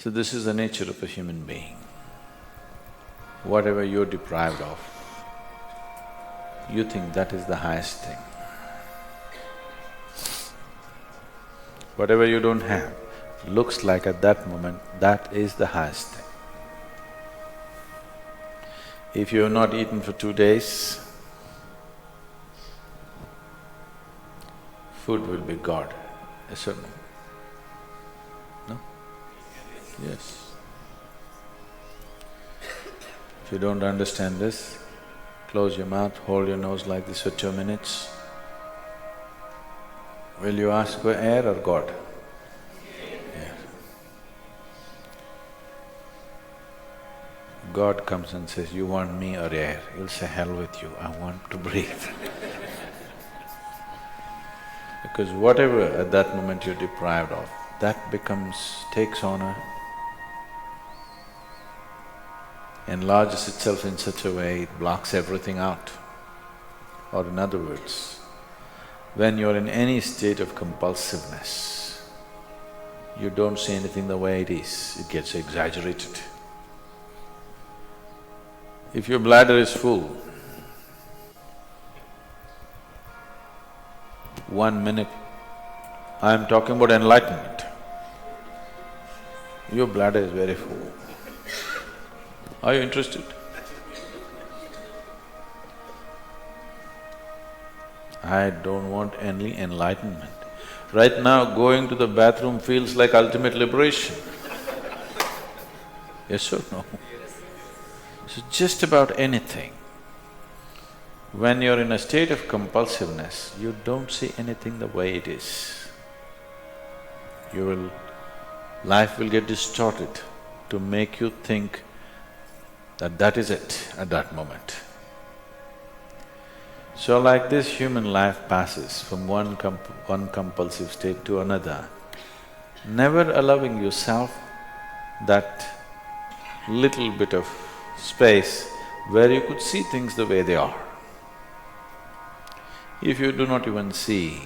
So this is the nature of a human being. Whatever you're deprived of, you think that is the highest thing. Whatever you don't have, looks like at that moment, that is the highest thing. If you have not eaten for 2 days, food will be God, yes or no? No? Yes. If you don't understand this, close your mouth, hold your nose like this for 2 minutes. Will you ask for air or God? Air. God comes and says, you want me or air? You'll say, hell with you, I want to breathe. Because whatever at that moment you're deprived of, that takes on enlarges itself in such a way, it blocks everything out. Or in other words, when you're in any state of compulsiveness, you don't see anything the way it is, it gets exaggerated. If your bladder is full, 1 minute, I'm talking about enlightenment, your bladder is very full. Are you interested? I don't want any enlightenment. Right now, going to the bathroom feels like ultimate liberation. Yes or no? So just about anything, when you're in a state of compulsiveness, you don't see anything the way it is. Life will get distorted to make you think that that is it at that moment. So like this, human life passes from one compulsive state to another, never allowing yourself that little bit of space where you could see things the way they are. If you do not even see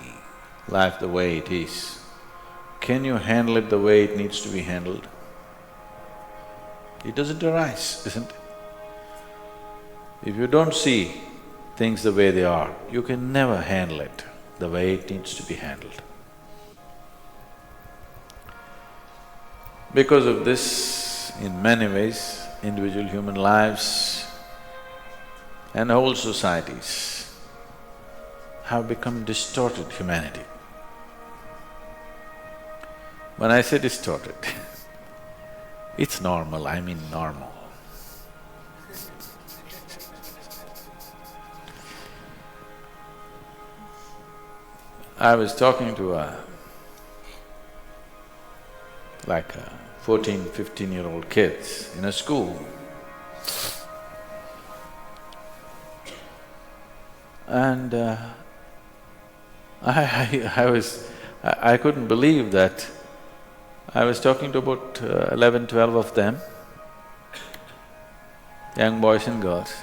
life the way it is, can you handle it the way it needs to be handled? It doesn't arise, isn't it? If you don't see things the way they are, you can never handle it the way it needs to be handled. Because of this, in many ways, individual human lives and whole societies have become distorted humanity. When I say distorted, it's normal, I mean normal. I was talking to a 14, 15-year-old kids in a school. And I couldn't believe that I was talking to about 11, 12 of them, young boys and girls.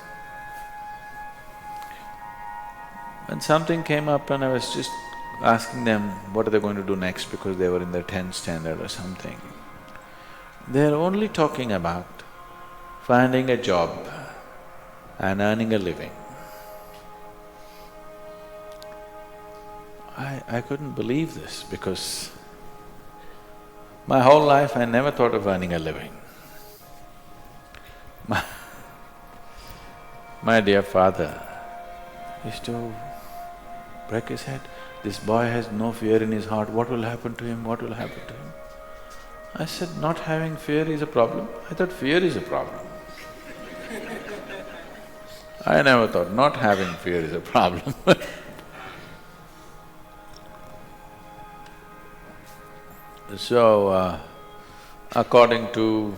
And something came up and I was just asking them what are they going to do next because they were in their 10th standard or something. They're only talking about finding a job and earning a living. I couldn't believe this because my whole life I never thought of earning a living. My dear father used to break his head, this boy has no fear in his heart, what will happen to him, what will happen to him? I said, not having fear is a problem? I thought fear is a problem. I never thought not having fear is a problem So, according to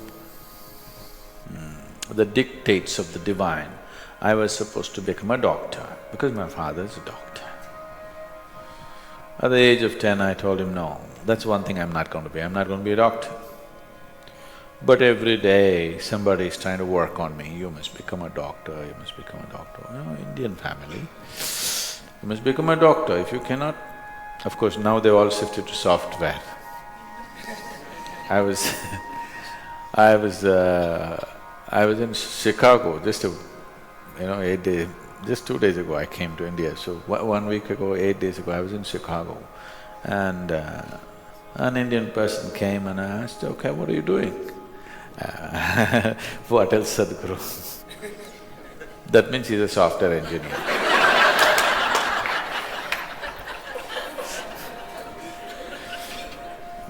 the dictates of the divine, I was supposed to become a doctor because my father is a doctor. At the age of 10, I told him, no, that's one thing I'm not going to be, I'm not going to be a doctor. But every day somebody is trying to work on me, you must become a doctor, you must become a doctor. You know, Indian family, you must become a doctor. If you cannot… Of course, now they've all shifted to software. I was I was… I was in Chicago just 8 days… just 2 days ago I came to India. So 1 week ago, 8 days ago, I was in Chicago. And an Indian person came and I asked, okay, what are you doing? What else, Sadhguru? That means he's a software engineer.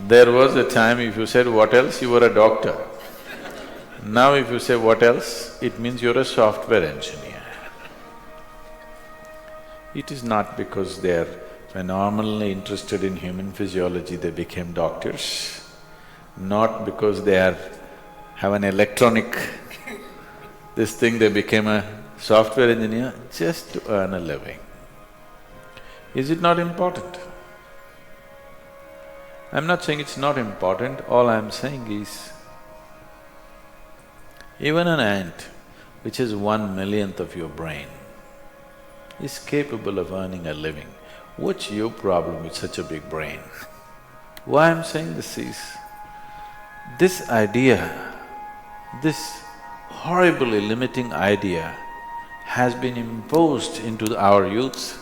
There was a time if you said what else, you were a doctor. Now if you say what else, it means you're a software engineer. It is not because they're phenomenally interested in human physiology they became doctors, not because they have an electronic this thing they became a software engineer, just to earn a living. Is it not important? I'm not saying it's not important, all I'm saying is, even an ant, which is 1/1,000,000th of your brain, is capable of earning a living. What's your problem with such a big brain? Why I'm saying this is, this idea, this horribly limiting idea has been imposed into our youths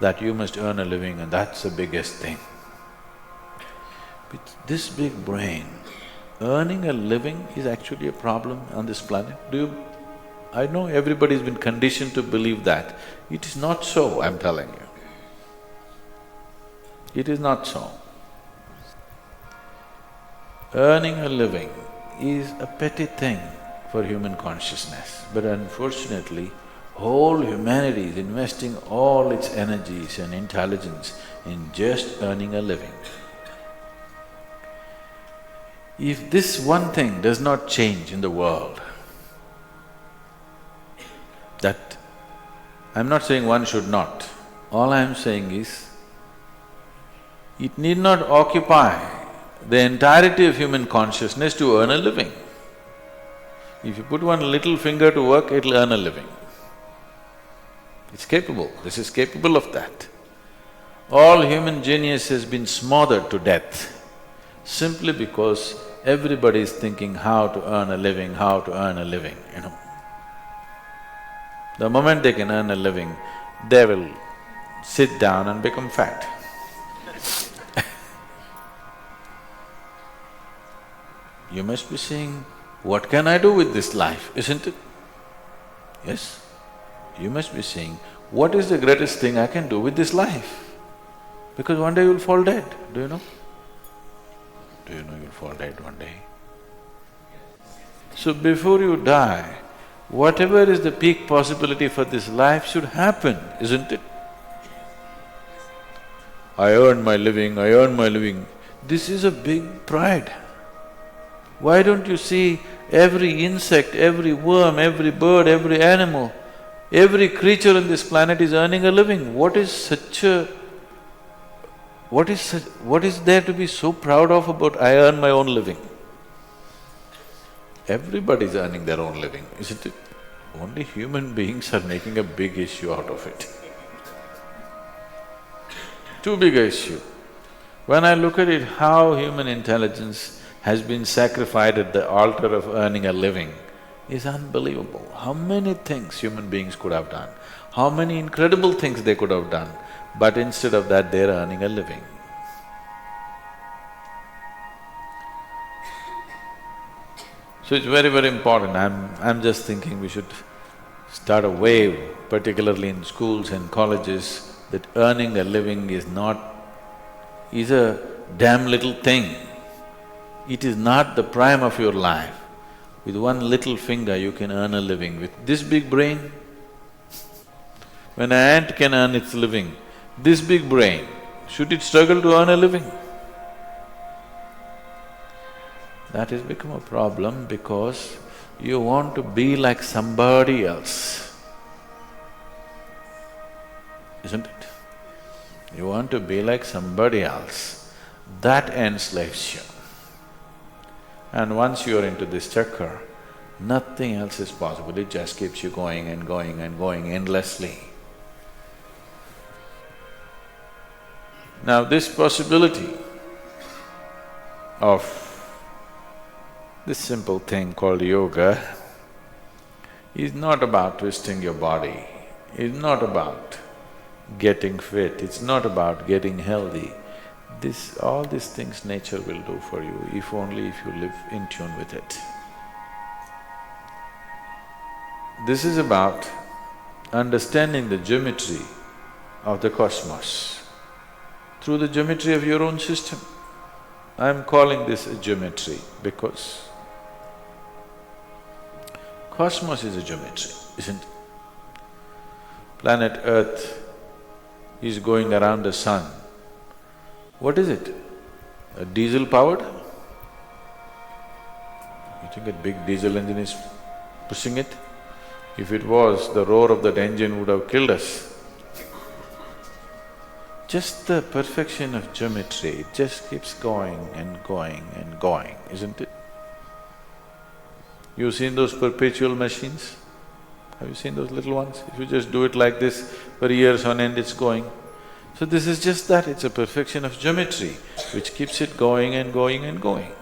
that you must earn a living and that's the biggest thing. With this big brain, earning a living is actually a problem on this planet. I know everybody's been conditioned to believe that. It is not so, I'm telling you. It is not so. Earning a living is a petty thing for human consciousness, but unfortunately, whole humanity is investing all its energies and intelligence in just earning a living. If this one thing does not change in the world, that… I'm not saying one should not, all I'm saying is, it need not occupy the entirety of human consciousness to earn a living. If you put one little finger to work, it'll earn a living. It's capable, this is capable of that. All human genius has been smothered to death simply because everybody is thinking how to earn a living, how to earn a living, The moment they can earn a living, they will sit down and become fat. You must be saying, what can I do with this life, isn't it? Yes, you must be saying, what is the greatest thing I can do with this life? Because one day you'll fall dead, do you know? Do you know you'll fall dead one day? So before you die, whatever is the peak possibility for this life should happen, isn't it? I earn my living, I earn my living. This is a big pride. Why don't you see every insect, every worm, every bird, every animal, every creature on this planet is earning a living? What is there to be so proud of about I earn my own living? Everybody's earning their own living, isn't it? Only human beings are making a big issue out of it. Too big an issue. When I look at it, how human intelligence has been sacrificed at the altar of earning a living is unbelievable. How many things human beings could have done, how many incredible things they could have done, but instead of that, they're earning a living. So it's very, very important. I'm just thinking we should start a wave, particularly in schools and colleges, that earning a living is a damn little thing. It is not the prime of your life. With one little finger you can earn a living. With this big brain, when an ant can earn its living, this big brain, should it struggle to earn a living? That has become a problem because you want to be like somebody else, isn't it? You want to be like somebody else, that enslaves you. And once you're into this chakra, nothing else is possible, it just keeps you going and going and going endlessly. Now this possibility of This simple thing called yoga is not about twisting your body, it's not about getting fit, it's not about getting healthy. All these things nature will do for you, if only if you live in tune with it. This is about understanding the geometry of the cosmos through the geometry of your own system. I'm calling this a geometry because cosmos is a geometry, isn't it? Planet Earth is going around the sun. What is it? A diesel powered? You think a big diesel engine is pushing it? If it was, the roar of that engine would have killed us. Just the perfection of geometry, it just keeps going and going and going, isn't it? You've seen those perpetual machines? Have you seen those little ones? If you just do it like this, for years on end it's going. So this is just that, it's a perfection of geometry which keeps it going and going and going.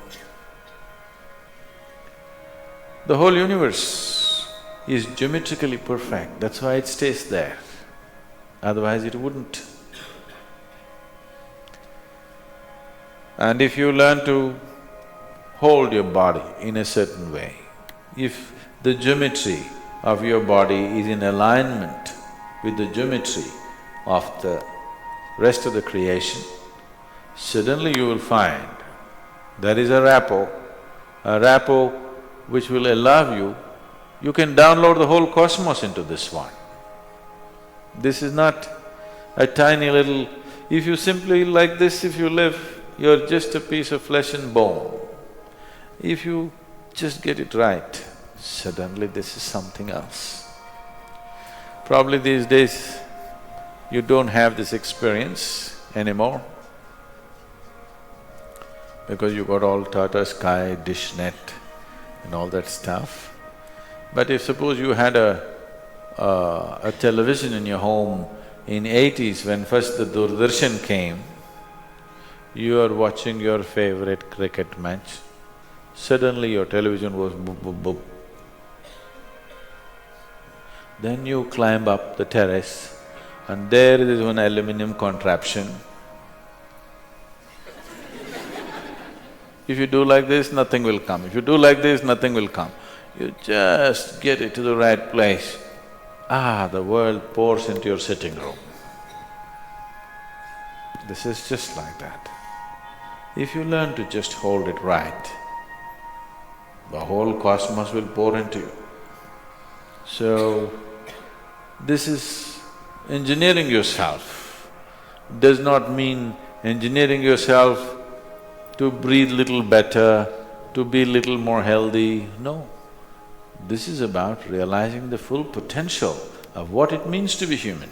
The whole universe is geometrically perfect, that's why it stays there, otherwise it wouldn't. And if you learn to hold your body in a certain way, if the geometry of your body is in alignment with the geometry of the rest of the creation, suddenly you will find there is a rapport which will allow you can download the whole cosmos into this one. This is not a tiny little… If you simply like this, if you live, you're just a piece of flesh and bone. If you just get it right, suddenly this is something else. Probably these days, you don't have this experience anymore because you got all Tata Sky, dish net and all that stuff. But if suppose you had a television in your home in 80s when first the Doordarshan came, you are watching your favorite cricket match, suddenly your television was boop, boop, boop. Then you climb up the terrace and there is one aluminum contraption. If you do like this, nothing will come. If you do like this, nothing will come. You just get it to the right place. The world pours into your sitting room. This is just like that. If you learn to just hold it right, the whole cosmos will pour into you. So, this is engineering yourself. Does not mean engineering yourself to breathe little better, to be little more healthy, no. This is about realizing the full potential of what it means to be human.